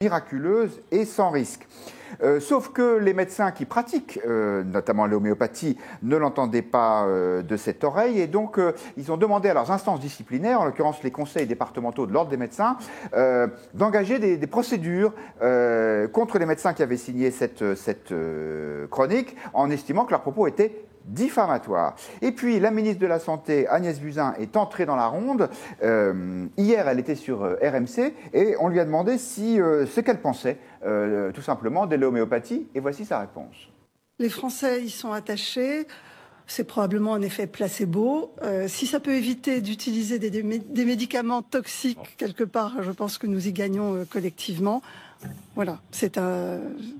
miraculeuse et sans risque. Sauf que les médecins qui pratiquent, notamment l'homéopathie, ne l'entendaient pas de cette oreille et donc ils ont demandé à leurs instances disciplinaires, en l'occurrence les conseils départementaux de l'ordre des médecins, d'engager des procédures contre les médecins qui avaient signé cette chronique en estimant que leurs propos étaient diffamatoire. Et puis, la ministre de la Santé, Agnès Buzyn, est entrée dans la ronde. Hier, elle était sur RMC et on lui a demandé ce qu'elle pensait, tout simplement, de l'homéopathie. Et voici sa réponse. Les Français y sont attachés. C'est probablement un effet placebo. Si ça peut éviter d'utiliser des médicaments toxiques quelque part, je pense que nous y gagnons collectivement. Voilà,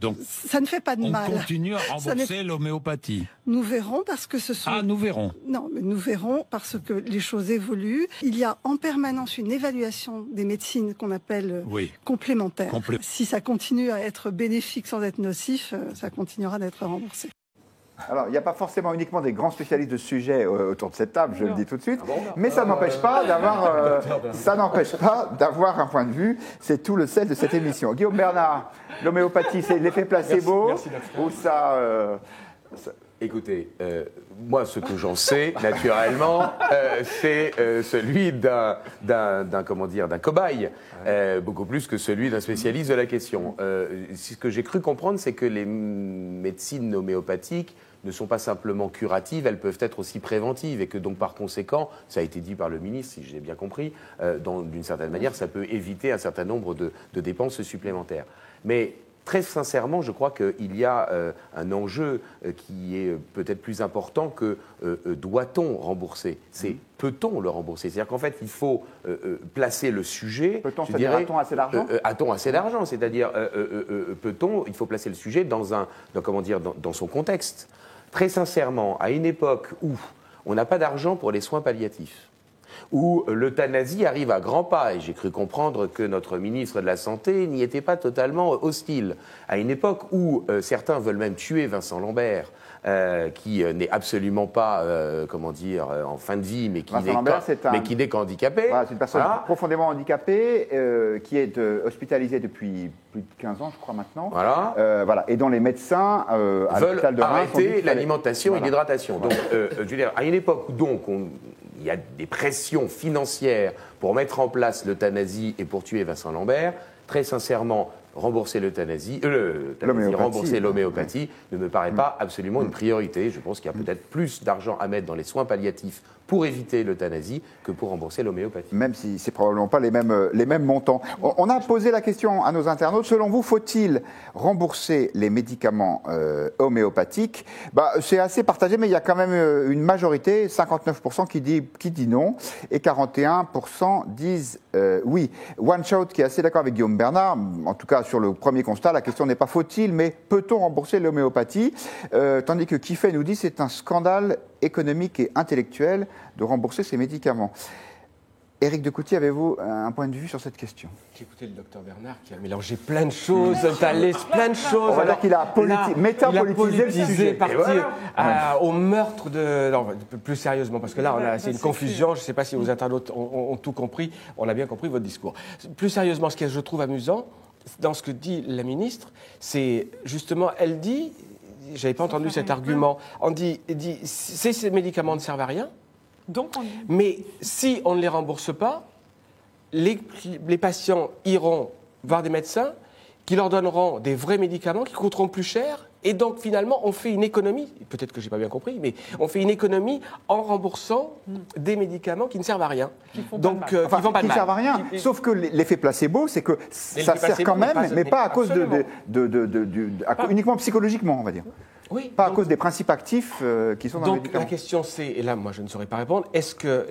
Donc, ça ne fait pas de mal. On continue à rembourser l'homéopathie. Nous verrons parce que ce sont... Ah, nous verrons. Non, mais nous verrons parce que les choses évoluent. Il y a en permanence une évaluation des médecines qu'on appelle complémentaires. Si ça continue à être bénéfique sans être nocif, ça continuera d'être remboursé. Alors, il n'y a pas forcément uniquement des grands spécialistes de ce sujet autour de cette table, je le dis tout de suite, mais ça n'empêche pas d'avoir un point de vue. C'est tout le sel de cette émission. Guillaume Bernard, l'homéopathie, c'est l'effet placebo ou ça Écoutez, moi, ce que j'en sais, naturellement, c'est celui d'un cobaye, beaucoup plus que celui d'un spécialiste de la question. Ce que j'ai cru comprendre, c'est que les médecines homéopathiques ne sont pas simplement curatives, elles peuvent être aussi préventives, et que donc, par conséquent, ça a été dit par le ministre, si j'ai bien compris, d'une certaine manière, ça peut éviter un certain nombre de dépenses supplémentaires. Mais très sincèrement, je crois qu'il y a un enjeu qui est peut-être plus important que doit-on rembourser. C'est peut-on le rembourser. C'est-à-dire qu'en fait, il faut placer le sujet. Peut-on, c'est-à-dire a-t-on assez d'argent ? A-t-on assez d'argent ? C'est-à-dire, il faut placer le sujet dans son contexte. Très sincèrement, à une époque où on n'a pas d'argent pour les soins palliatifs, où l'euthanasie arrive à grands pas, et j'ai cru comprendre que notre ministre de la Santé n'y était pas totalement hostile, à une époque où certains veulent même tuer Vincent Lambert, qui n'est absolument pas, en fin de vie, mais qui n'est qu'handicapé. Voilà, c'est une personne profondément handicapée, qui est hospitalisée depuis plus de 15 ans, je crois maintenant. Voilà. Et dont les médecins à l'hôpital de Reims arrêter l'alimentation et l'hydratation. Donc, je veux dire, à une époque où il y a des pressions financières pour mettre en place l'euthanasie et pour tuer Vincent Lambert, très sincèrement, rembourser rembourser l'homéopathie ne me paraît pas absolument une priorité. Je pense qu'il y a peut-être plus d'argent à mettre dans les soins palliatifs pour éviter l'euthanasie que pour rembourser l'homéopathie. Même si ce n'est probablement pas les mêmes montants. On a posé la question à nos internautes. Selon vous, faut-il rembourser les médicaments homéopathiques ? C'est assez partagé, mais il y a quand même une majorité, 59% qui dit non, et 41% disent oui. One Shot qui est assez d'accord avec Guillaume Bernard, en tout cas sur le premier constat, la question n'est pas faut-il, mais peut-on rembourser l'homéopathie ? Tandis que Kiffé nous dit c'est un scandale économique et intellectuel de rembourser ces médicaments. Éric de Coutier, avez-vous un point de vue sur cette question ? J'ai écouté le docteur Bernard qui a mélangé plein de choses, plein de choses. On va dire qu'il a métapolitisé le sujet. Au meurtre de... Non, plus sérieusement, parce que là, c'est une confusion. Je ne sais pas si vos internautes ont tout compris. On a bien compris votre discours. Plus sérieusement, ce que je trouve amusant, dans ce que dit la ministre, c'est justement, elle dit... Je n'avais pas entendu cet argument. On dit ces médicaments ne servent à rien. Mais si on ne les rembourse pas, les patients iront voir des médecins qui leur donneront des vrais médicaments qui coûteront plus cher. Et donc, finalement, on fait une économie, peut-être que je n'ai pas bien compris, mais on fait une économie en remboursant des médamedicaments qui ne servent à rien. Qui ne servent à rien, sauf que l'effet placebo, c'est que ça sert quand même, mais pas à cause uniquement psychologiquement, on va dire. Oui, pas à cause des principes actifs qui sont dans le médicament. Donc la question c'est, et là moi je ne saurais pas répondre, est-ce que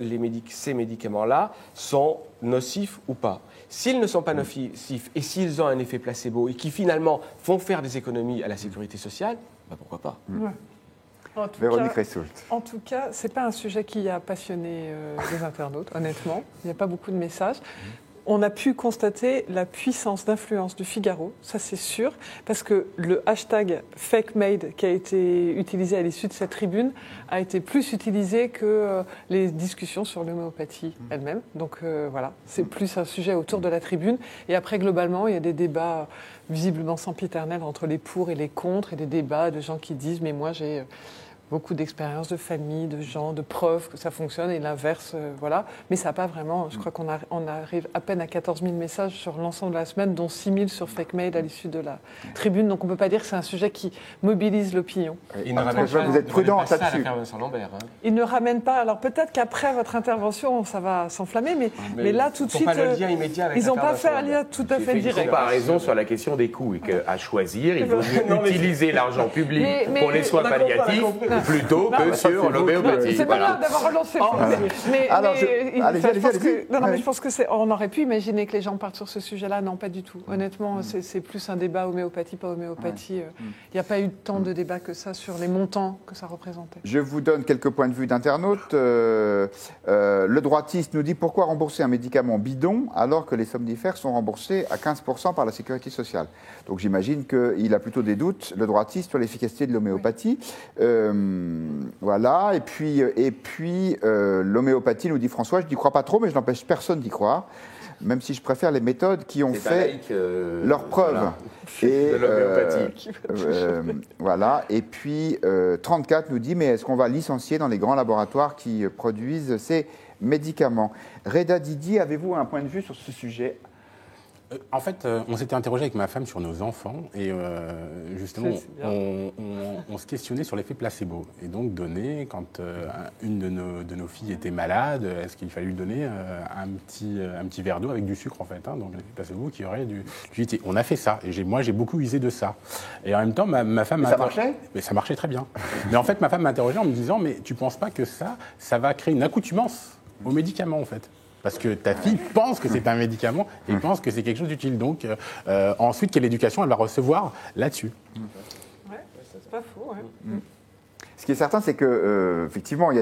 ces médicaments-là sont nocifs ou pas ? S'ils ne sont pas nocifs et s'ils ont un effet placebo et qui finalement font faire des économies à la sécurité sociale, pourquoi pas ? Véronique Ressoult. En tout cas, ce n'est pas un sujet qui a passionné les internautes, honnêtement. Il n'y a pas beaucoup de messages. on a pu constater la puissance d'influence du Figaro, ça c'est sûr, parce que le hashtag FakeMade qui a été utilisé à l'issue de cette tribune a été plus utilisé que les discussions sur l'homéopathie elle-même. Donc voilà, c'est plus un sujet autour de la tribune. Et après, globalement, il y a des débats visiblement sempiternels entre les pour et les contre, et des débats de gens qui disent « mais moi j'ai... beaucoup d'expériences de famille, de gens, de preuves que ça fonctionne et l'inverse, voilà. Mais ça n'a pas vraiment, je crois qu'on arrive à peine à 14 000 messages sur l'ensemble de la semaine, dont 6 000 sur FakeMade à l'issue de la tribune. Donc on ne peut pas dire que c'est un sujet qui mobilise l'opinion. Vous êtes prudent là-dessus. Il ne ramène pas, alors peut-être qu'après votre intervention, ça va s'enflammer, mais là tout de suite, ils n'ont pas fait un lien tout à fait direct. Ils n'ont pas raison sur la question des coûts et qu'à choisir, il vaut mieux utiliser l'argent public pour les soins palliatifs plutôt que sur l'homéopathie. C'est pas grave d'avoir relancé. Je pense qu'on aurait pu imaginer que les gens partent sur ce sujet-là. Non, pas du tout. Honnêtement, c'est plus un débat homéopathie, pas homéopathie. Il n'y a pas eu tant de débat que ça sur les montants que ça représentait. Je vous donne quelques points de vue d'internautes. Le droitiste nous dit pourquoi rembourser un médicament bidon alors que les somnifères sont remboursés à 15% par la sécurité sociale. Donc j'imagine qu'il a plutôt des doutes, le droitiste, sur l'efficacité de l'homéopathie. Voilà, et puis l'homéopathie, nous dit François, je n'y crois pas trop, mais je n'empêche personne d'y croire, même si je préfère les méthodes qui ont fait leurs preuves. Voilà. Et, de l'homéopathie. Voilà, et puis 34 nous dit, mais est-ce qu'on va licencier dans les grands laboratoires qui produisent ces médicaments? Reda Didier, avez-vous un point de vue sur ce sujet? En fait, on s'était interrogé avec ma femme sur nos enfants et justement, on se questionnait sur l'effet placebo. Et donc, quand une de nos filles était malade, est-ce qu'il fallait lui donner un petit verre d'eau avec du sucre, en fait, donc l'effet placebo qui aurait du utilité. On a fait ça, et moi, j'ai beaucoup usé de ça. Et en même temps, ma femme m'a... Ça marchait? Mais ça marchait très bien. Mais en fait, ma femme m'a interrogé en me disant, mais tu ne penses pas que ça va créer une accoutumance aux médicaments, en fait? Parce que ta fille pense que c'est un médicament et pense que c'est quelque chose d'utile. Donc, ensuite, quelle éducation elle va recevoir là-dessus? Ouais, c'est pas faux. Ouais. Ce qui est certain, c'est que effectivement, il y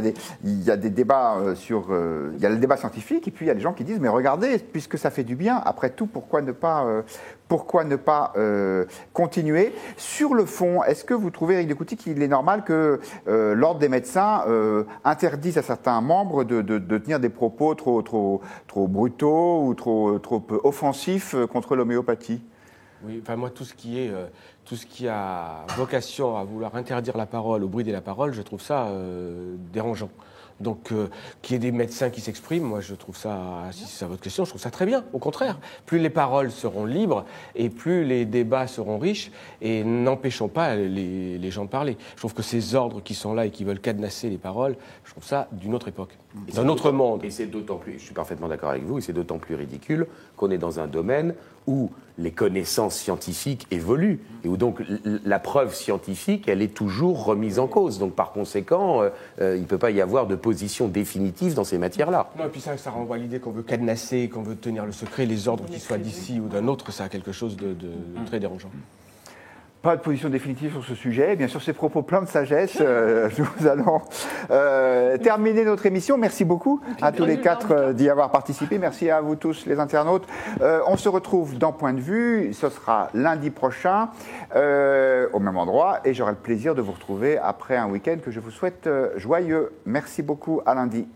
a des débats il y a le débat scientifique, et puis il y a des gens qui disent, mais regardez, puisque ça fait du bien, après tout, pourquoi ne pas continuer? Sur le fond, est-ce que vous trouvez, Éric de Couty, qu'il est normal que l'ordre des médecins interdise à certains membres de tenir des propos trop brutaux ou trop offensifs contre l'homéopathie? Oui, enfin moi, tout ce qui a vocation à vouloir interdire la parole, au bruit de la parole, je trouve ça dérangeant. Donc, qu'il y ait des médecins qui s'expriment, moi, je trouve ça, si c'est votre question, je trouve ça très bien. Au contraire, plus les paroles seront libres et plus les débats seront riches, et n'empêchons pas les gens de parler. Je trouve que ces ordres qui sont là et qui veulent cadenasser les paroles, je trouve ça d'une autre époque, d'un autre monde. Et c'est d'autant plus, je suis parfaitement d'accord avec vous, et c'est d'autant plus ridicule qu'on est dans un domaine où les connaissances scientifiques évoluent et où donc la preuve scientifique, elle est toujours remise en cause. Donc par conséquent, il ne peut pas y avoir de position définitive dans ces matières-là. Non, et puis ça renvoie à l'idée qu'on veut cadenasser, qu'on veut tenir le secret, les ordres qui soient d'ici ou d'un autre, ça a quelque chose de très dérangeant. Pas de position définitive sur ce sujet. Bien sûr, ces propos pleins de sagesse, nous allons terminer notre émission. Merci beaucoup à tous les quatre d'y avoir participé. Merci à vous tous, les internautes. On se retrouve dans Point de Vue. Ce sera lundi prochain, au même endroit. Et j'aurai le plaisir de vous retrouver après un week-end que je vous souhaite joyeux. Merci beaucoup. À lundi.